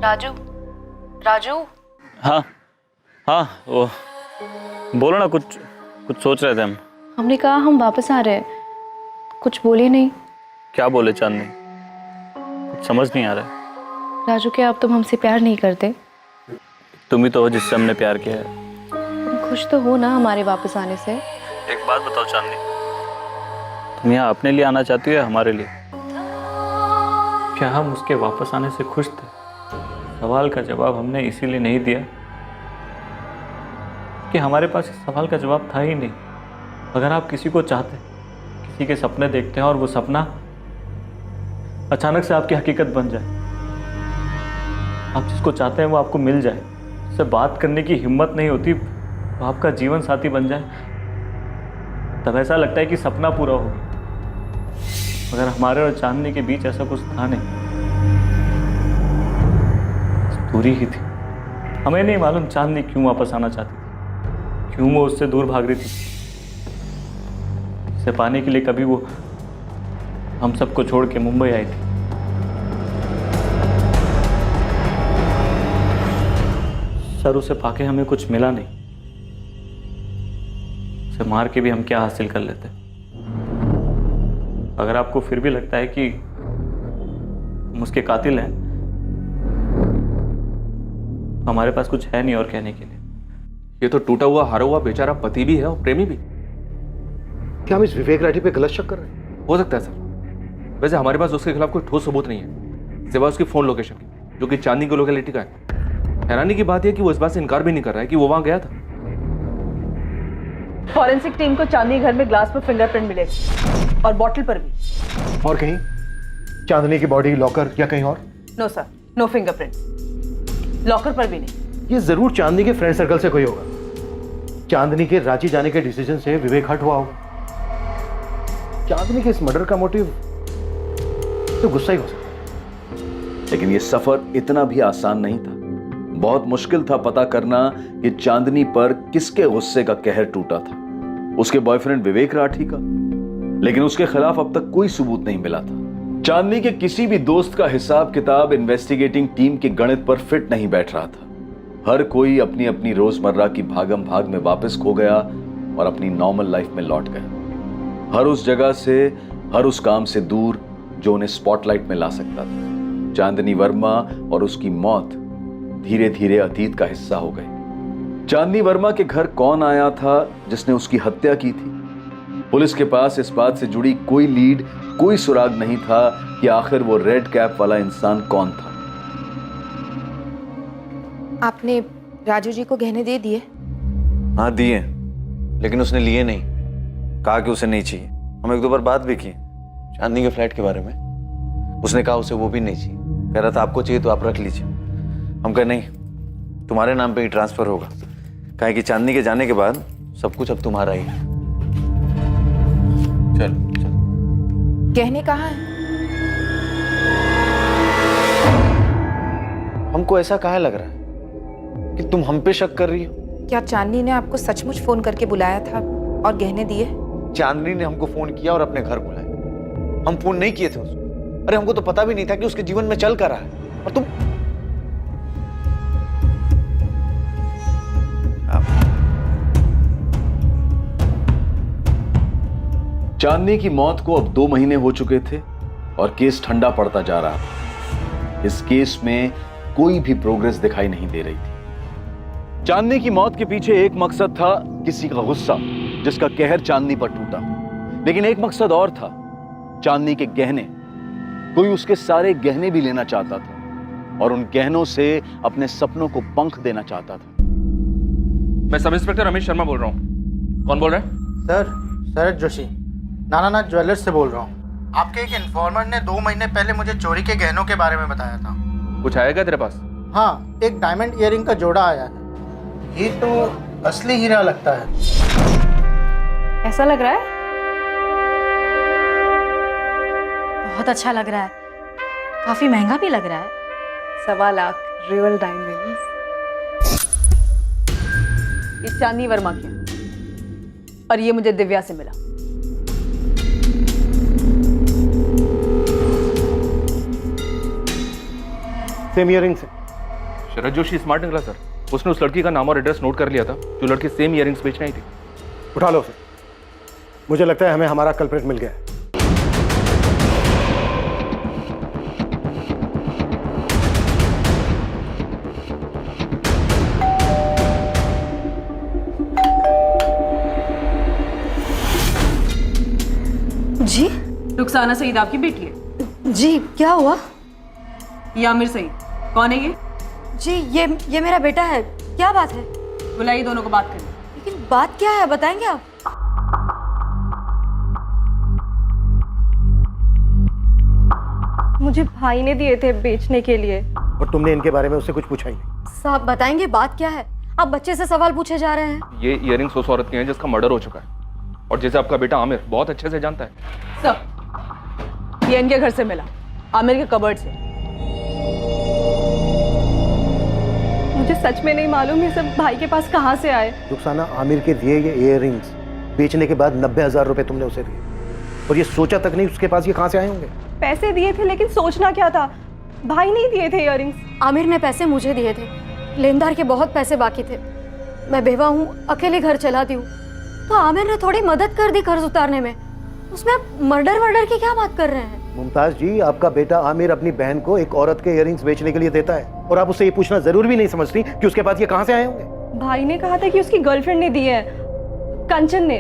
राजू, राजू। हाँ हाँ, वो बोलो ना, कुछ सोच रहे थे हम। हमने कहा हम वापस आ रहे हैं, कुछ बोले नहीं। क्या बोले चांदनी? कुछ समझ नहीं आ रहा है। राजू, क्या अब तुम हमसे प्यार नहीं करते? तुम ही तो हो जिससे हमने प्यार किया है। तुम खुश तो हो ना हमारे वापस आने से? एक बात बताओ चांदनी, तुम यहाँ अपने लिए आना चाहती हो या हमारे लिए? क्या हम उसके वापस आने से खुश थे? सवाल का जवाब हमने इसीलिए नहीं दिया कि हमारे पास इस सवाल का जवाब था ही नहीं। अगर आप किसी को चाहते, किसी के सपने देखते हैं और वो सपना अचानक से आपकी हकीकत बन जाए, आप जिसको चाहते हैं वो आपको मिल जाए, उससे बात करने की हिम्मत नहीं होती, वो आपका जीवन साथी बन जाए, तब ऐसा लगता है कि सपना पूरा हो गया। मगर हमारे और चांदनी के बीच ऐसा कुछ था नहीं। दूरी ही थी। हमें नहीं मालूम चांदनी क्यों वापस आना चाहती थी, क्यों वो उससे दूर भाग रही थी। उसे पाने के लिए कभी वो हम सबको छोड़ के मुंबई आई थी। सर उसे पाके हमें कुछ मिला नहीं, उसे मार के भी हम क्या हासिल कर लेते। अगर आपको फिर भी लगता है कि हम उसके कातिल हैं, हमारे पास कुछ है नहीं और कहने के लिए। ये तो टूटा हुआ हारा हुआ बेचारा पति भी है और प्रेमी भी। क्या हम इस विवेक राठी पे गलत शक कर रहे हैं? हो सकता है सर। वैसे हमारे पास उसके खिलाफ कोई ठोस सबूत नहीं है सिवाय उसकी फोन लोकेशन की, जो कि चांदनी की लोकेलिटी का है। हैरानी की बात यह कि वो इस बात से इनकार भी नहीं कर रहा है कि वो वहां गया था। फॉरेंसिक टीम को चांदनी घर में ग्लास पर फिंगरप्रिंट मिले और बॉटल पर भी। और कहीं चांदनी की बॉडी लॉकर या कहीं और? No sir, no fingerprint, locker पर भी नहीं। ये जरूर चांदनी के फ्रेंड सर्कल से कोई होगा। चांदनी के रांची जाने के डिसीजन से विवेक हट हुआ होगा। चांदनी के इस मर्डर का मोटिव तो गुस्सा ही हो सकता है। लेकिन यह सफर इतना भी आसान नहीं था। बहुत मुश्किल था पता करना कि चांदनी पर किसके गुस्से का कहर टूटा था, उसके बॉयफ्रेंड विवेक राठी का। लेकिन उसके खिलाफ अब तक कोई सबूत नहीं मिला था। चांदनी के किसी भी दोस्त का हिसाब किताब इन्वेस्टिगेटिंग टीम के गणित पर फिट नहीं बैठ रहा था। हर कोई अपनी अपनी रोजमर्रा की भागम भाग में वापस खो गया और अपनी नॉर्मल लाइफ में लौट गया, हर उस जगह से, हर उस काम से दूर जो उन्हें स्पॉटलाइट में ला सकता था। चांदनी वर्मा और उसकी मौत धीरे धीरे अतीत का हिस्सा हो गई। चांदनी वर्मा के घर कौन आया था जिसने उसकी हत्या की थी? पुलिस के पास इस बात से जुड़ी कोई लीड, कोई सुराग नहीं था कि आखिर वो रेड कैप वाला इंसान कौन था। आपने राजू जी को गहने दे दिए? हाँ दिए, लेकिन उसने लिए नहीं। कहा कि उसे नहीं चाहिए। हम एक दो बार बात भी की चांदनी के फ्लैट के बारे में। उसने कहा उसे वो भी नहीं चाहिए। कह रहा था आपको चाहिए तो आप रख लीजिए। हम कहे नहीं, तुम्हारे नाम पे ही ट्रांसफर होगा। कहा कि चांदनी के जाने के बाद सब कुछ अब तुम्हारा ही है। चल चल। गहने कहाँ हैं? हमको ऐसा काहे लग रहा है कि तुम हम पे शक कर रही हो? क्या चांदनी ने आपको सचमुच फोन करके बुलाया था और गहने दिए? चांदनी ने हमको फोन किया और अपने घर बुलाया। हम फोन नहीं किए थे उसको। अरे हमको तो पता भी नहीं था कि उसके जीवन में चल कर रहा है। और तुम चांदनी की मौत को अब 2 महीने हो चुके थे और केस ठंडा पड़ता जा रहा था। इस केस में कोई भी प्रोग्रेस दिखाई नहीं दे रही थी। चांदनी की मौत के पीछे एक मकसद था, किसी का गुस्सा जिसका कहर चांदनी पर टूटा। लेकिन एक मकसद और था, चांदनी के गहने। कोई उसके सारे गहने भी लेना चाहता था और उन गहनों से अपने सपनों को पंख देना चाहता था। मैं सब इंस्पेक्टर रमेश शर्मा बोल रहा हूँ। कौन बोल रहा है? सर, शरद जोशी, नानानाथ ज्वेलर्स से बोल रहा हूँ। आपके एक इन्फॉर्मर ने 2 महीने पहले मुझे चोरी के गहनों के बारे में बताया था। कुछ आएगा तेरे पास? हाँ, एक डायमंड ईयरिंग का जोड़ा आया है। ये तो असली हीरा लगता है। ऐसा लग रहा है? बहुत अच्छा लग रहा है, काफी महंगा भी लग रहा है। 1.25 लाख रियल डायमंड्स। ये चांदनी वर्मा की और ये मुझे दिव्या से मिला। सेम ईयरिंग्स है। शरद जोशी स्मार्ट निकला सर। उसने उस लड़की का नाम और एड्रेस नोट कर लिया था जो लड़की सेम ईयरिंग्स बेचने आई थी। उठा लो सर, मुझे लगता है हमें हमारा कल्प्रिट मिल गया है। जी? रुखसाना सईद आपकी बेटी है? जी, क्या हुआ? ये आमिर सईद। कौन है ये? जी, ये मेरा बेटा है। क्या बात है? बुलाइए दोनों को बात करें। लेकिन बात क्या है, बताएंगे आप? मुझे भाई ने दिए थे बेचने के लिए। और तुमने इनके बारे में उससे कुछ पूछा ही नहीं? साहब बताएंगे बात क्या है? आप बच्चे से सवाल पूछे जा रहे हैं। ये ईयरिंग्स उस औरत की हैं जिसका मर्डर हो चुका है और जिसे आपका बेटा आमिर बहुत अच्छे से जानता है। सब ये इनके घर से मिला, आमिर के कबर्ड से। मुझे सच में नहीं मालूम ये सब भाई के पास कहाँ से आए। रुखसाना, आमिर के दिए ये इयररिंग्स बेचने के बाद 90,000 रुपए तुमने उसे दिए, और ये सोचा तक नहीं उसके पास ये कहाँ से आए होंगे। पैसे दिए थे लेकिन सोचना क्या था, भाई नहीं दिए थे इयररिंग्स। आमिर ने पैसे मुझे दिए थे, लेनदार के बहुत पैसे बाकी थे। मैं बेवा हूँ, अकेले घर चलाती हूँ, तो आमिर ने थोड़ी मदद कर दी कर्ज उतारने में। उसमें आप मर्डर की क्या बात कर रहे हैं? मुमताज जी, आपका बेटा आमिर अपनी बहन को एक औरत के इयररिंग्स बेचने के लिए देता है, और आप उससे ये पूछना जरूर भी नहीं समझती कि उसके पास ये कहाँ से आए होंगे। भाई ने कहा था कि उसकी गर्लफ्रेंड ने दिए हैं, कंचन ने।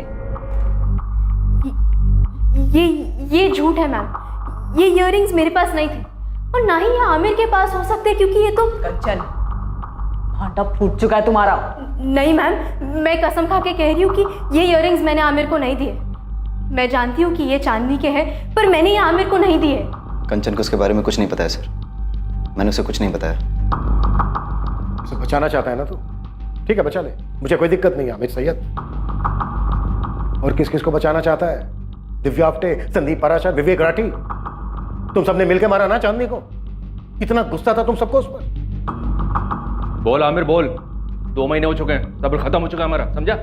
ये झूठ है मैम, ये इयररिंग्स मेरे पास नहीं थे, और ना ही ये आमिर के पास हो सकते, क्योंकि ये तो कंचन, भांटा फूट चुका है तुम्हारा। नहीं मैम, मैं कसम खा के कह रही हूँ कि ये इयररिंग्स मैंने आमिर को नहीं दिए। मैं जानती हूँ कि ये चांदनी के हैं, पर मैंने ये आमिर को नहीं दिए। कंचन को उसके बारे में कुछ नहीं पता है सर, मैंने उसे कुछ नहीं बताया। उसे बचाना चाहता है ना तू? ठीक है, बचा ले, मुझे कोई दिक्कत नहीं है आमिर सैयद। और किस किस को बचाना चाहता है? दिव्या आप्टे, संदीप पाराशर, विवेक राठी, तुम सबने मिलकर मारा ना चांदनी को। इतना गुस्सा था तुम सबको उस पर। बोल आमिर बोल, 2 महीने हो चुके हैं, सब्र खत्म हो चुका है हमारा, समझा?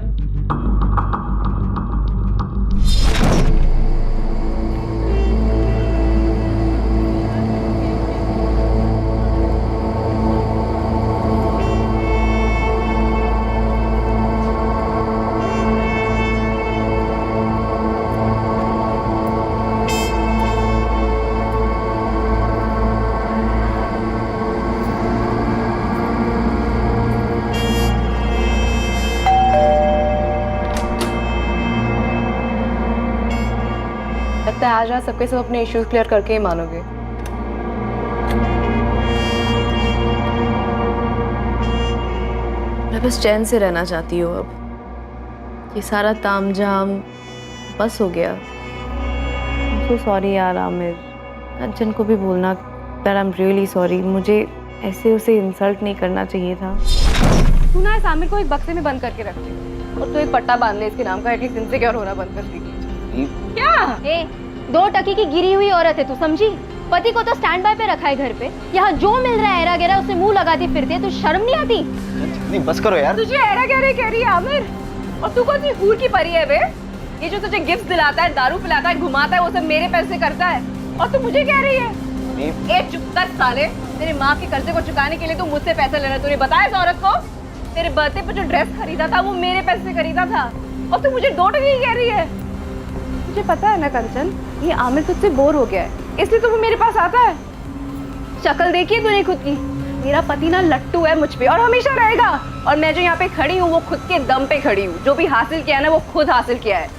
लगता है आज रात सबके सब अपने इश्यूज क्लियर करके ही मानोगे। मैं बस चैन से रहना चाहती हूँ अब। ये सारा तामझाम बस हो गया। सो सॉरी यार आमिर, कंचन को भी बोलना that I am really sorry. मुझे ऐसे उसे इंसल्ट नहीं करना चाहिए था। तू ना इस आमिर को एक बक्से में बंद करके रख ले, और तू एक पट्टा बांध ले इसके नाम का, एटलीस्ट इनसिक्योर होना बंद कर देगी। क्या? 2 टके की गिरी हुई औरत है, तू समझी? पति को तो स्टैंड बाय पे रखा है घर पे, यहाँ जो मिल रहा है एरा गेरा उससे मुंह लगाती फिरती है, तो शर्म नहीं आती? नहीं बस करो यार। तुझे एरा गेरा कह रही है आमिर, और तू कौन सी हूर की परी है बे? ये जो तुझे गिफ्ट दिलाता है, दारू पिलाता है, घुमाता है, वो सब मेरे पैसे करता है, और तू मुझे कह रही है? ए चुप कर साले, तेरे माँ के कर्जे को चुकाने के लिए तू मुझसे पैसे लेना। तूने बताया इस औरत को? तेरे बर्थडे पे जो ड्रेस खरीदा था वो मेरे पैसे से खरीदा था, और तू मुझे 2 टके ही कह रही है। मुझे पता है ना कंचन, ये आमिर तुझसे बोर हो गया है, इसलिए तो वो मेरे पास आता है। शक्ल देखी है तूने खुद की? मेरा पति ना लट्टू है मुझ पे, और हमेशा रहेगा। और मैं जो यहाँ पे खड़ी हूँ वो खुद के दम पे खड़ी हूँ। जो भी हासिल किया है ना वो खुद हासिल किया है।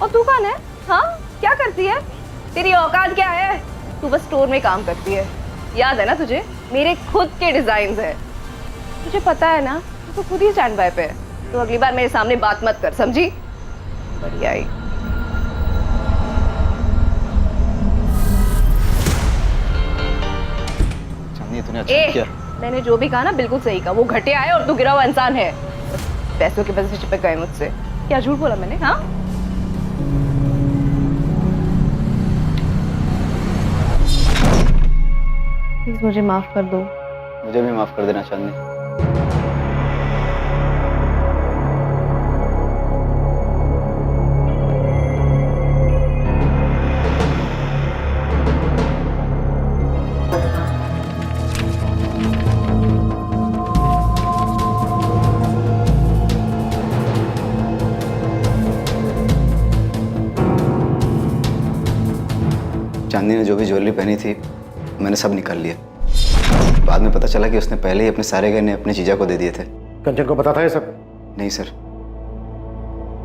और तू कौन है? हाँ, क्या करती है? तेरी औकात क्या है? तू बस स्टोर में काम करती है, याद है ना तुझे? मेरे खुद के डिजाइन है, तुझे पता है ना? तू खुद ही स्टैंड बाय पे है, तो अगली बार मेरे सामने बात मत कर, समझी? बढ़िया ही। तूने अच्छा किया। मैंने जो भी कहा ना बिल्कुल सही कहा। वो घटिया है और तू गिरा हुआ इंसान है, पैसों की वजह से चिपक गए मुझसे। क्या झूठ बोला मैंने? हाँ, प्लीज मुझे माफ कर दो। मुझे भी माफ कर देना चांदनी। चांदनी ने जो भी ज्वेलरी पहनी थी मैंने सब निकाल लिया। बाद में पता चला कि उसने पहले ही अपने सारे गहने अपने जीजा को दे दिए थे। कंचन को पता था ये सब? नहीं सर,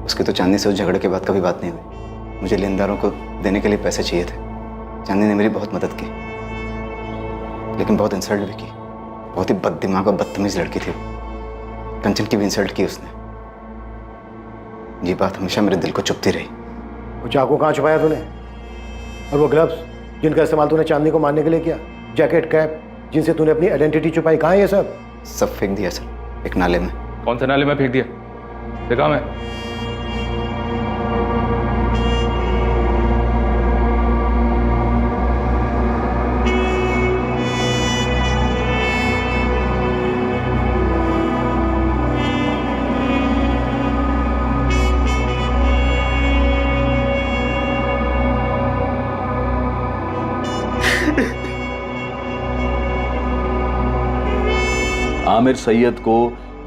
उसकी तो चांदनी से उस झगड़े के बाद कभी बात नहीं हुई। मुझे लेनदारों को देने के लिए पैसे चाहिए थे। चांदनी ने मेरी बहुत मदद की, लेकिन बहुत इंसल्ट भी की। बहुत ही बददिमाग और बदतमीज लड़की थी। कंचन की भी इंसल्ट की उसने। ये बात हमेशा मेरे दिल को चुभती रही। वो चाकू कहाँ छुपाया तूने? और वो ग्लव्स जिनका इस्तेमाल तूने चांदनी को मारने के लिए किया, जैकेट, कैप जिनसे तूने अपनी आइडेंटिटी छुपाई, कहाँ है ये सब? सब फेंक दिया सर, एक नाले में। कौन से नाले में फेंक दिया? देखा मैं। आमिर सैयद को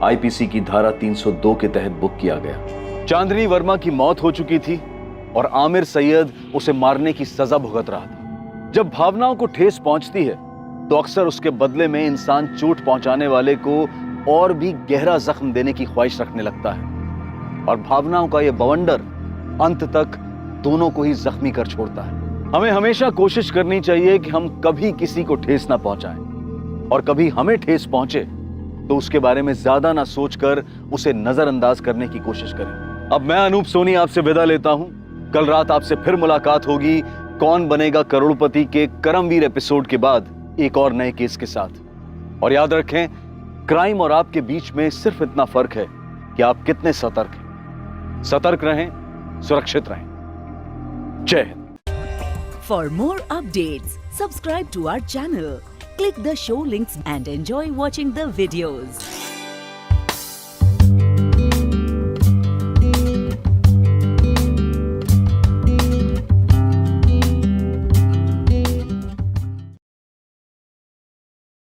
आईपीसी की धारा 302 के तहत बुक किया गया। चांदनी वर्मा की मौत हो चुकी थी और आमिर सैयद उसे मारने की सजा भुगत रहा था। जब भावनाओं को ठेस पहुंचती है तो अक्सर उसके बदले में इंसान चोट पहुंचाने वाले को और भी गहरा जख्म देने की ख्वाहिश रखने लगता है और भावनाओं का यह बवंडर अंत तक दोनों को ही जख्मी कर छोड़ता है। हमें हमेशा कोशिश करनी चाहिए कि हम कभी किसी को ठेस ना पहुंचाएं और कभी हमें ठेस पहुंचे तो उसके बारे में ज्यादा ना सोचकर उसे नजरअंदाज करने की कोशिश करें। अब मैं अनूप सोनी आपसे विदा लेता हूं। कल रात आपसे फिर मुलाकात होगी कौन बनेगा करोड़पति के करमवीर एपिसोड के बाद एक और नए केस के साथ। और याद रखें, क्राइम और आपके बीच में सिर्फ इतना फर्क है कि आप कितने सतर्क हैं। सतर्क रहें, सुरक्षित रहें। जय Hind. For more updates, subscribe to our channel, click the show links and enjoy watching the videos.